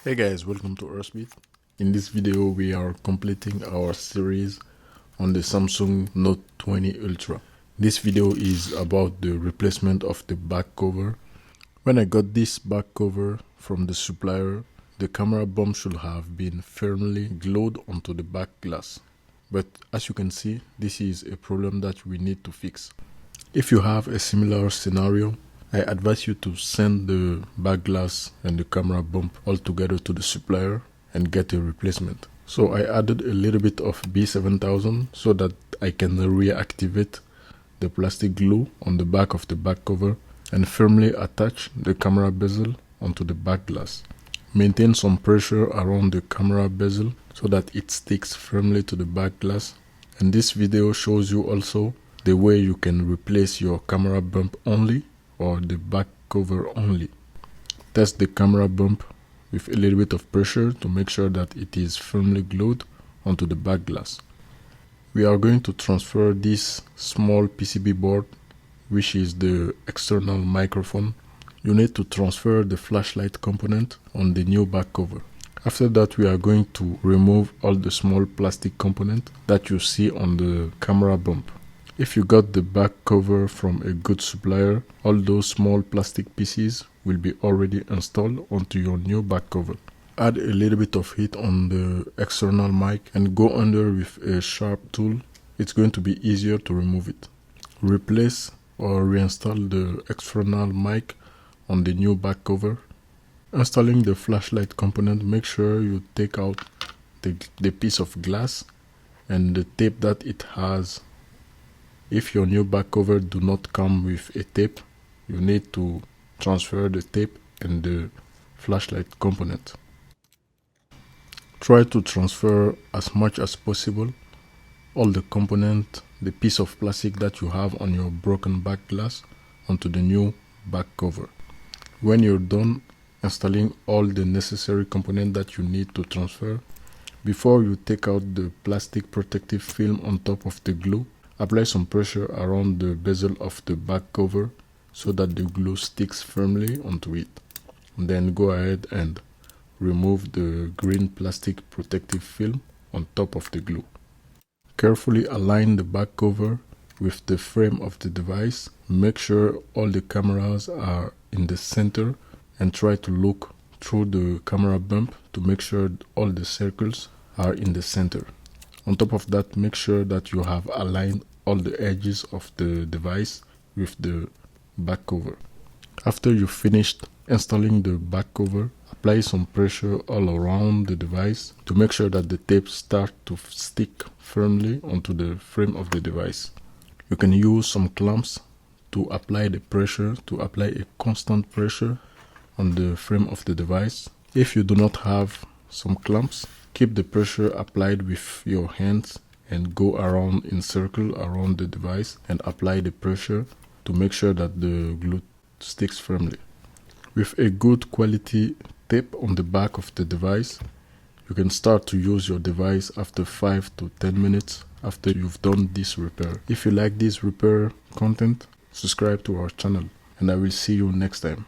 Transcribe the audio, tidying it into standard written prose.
Hey guys, welcome to Ersbit. In this video, we are completing our series on the Samsung Note 20 Ultra. This video is about the replacement of the back cover. When I got this back cover from the supplier, the camera bump should have been firmly glued onto the back glass. But as you can see, this is a problem that we need to fix. If you have a similar scenario, I advise you to send the back glass and the camera bump all together to the supplier and get a replacement. So I added a little bit of B7000 so that I can reactivate the plastic glue on the back of the back cover and firmly attach the camera bezel onto the back glass. Maintain some pressure around the camera bezel so that it sticks firmly to the back glass. And this video shows you also the way you can replace your camera bump only or the back cover only. Test the camera bump with a little bit of pressure to make sure that it is firmly glued onto the back glass. We are going to transfer this small PCB board, which is the external microphone. You need to transfer the flashlight component on the new back cover. After that, we are going to remove all the small plastic component that you see on the camera bump. If you got the back cover from a good supplier, all those small plastic pieces will be already installed onto your new back cover. Add a little bit of heat on the external mic and go under with a sharp tool. It's going to be easier to remove it. Replace or reinstall the external mic on the new back cover. Installing the flashlight component, make sure you take out the piece of glass and the tape that it has. If your new back cover do not come with a tape, you need to transfer the tape and the flashlight component. Try to transfer as much as possible all the component, the piece of plastic that you have on your broken back glass onto the new back cover. When you're done installing all the necessary components that you need to transfer, before you take out the plastic protective film on top of the glue, apply some pressure around the bezel of the back cover so that the glue sticks firmly onto it. And then go ahead and remove the green plastic protective film on top of the glue. Carefully align the back cover with the frame of the device. Make sure all the cameras are in the center and try to look through the camera bump to make sure all the circles are in the center. On top of that, make sure that you have aligned all the edges of the device with the back cover. After you finished installing the back cover, apply some pressure all around the device to make sure that the tape starts to stick firmly onto the frame of the device. You can use some clamps to apply the pressure, to apply a constant pressure on the frame of the device. If you do not have some clamps, keep the pressure applied with your hands and go around in circle around the device and apply the pressure to make sure that the glue sticks firmly. With a good quality tape on the back of the device, you can start to use your device after 5 to 10 minutes after you've done this repair. If you like this repair content, subscribe to our channel and I will see you next time.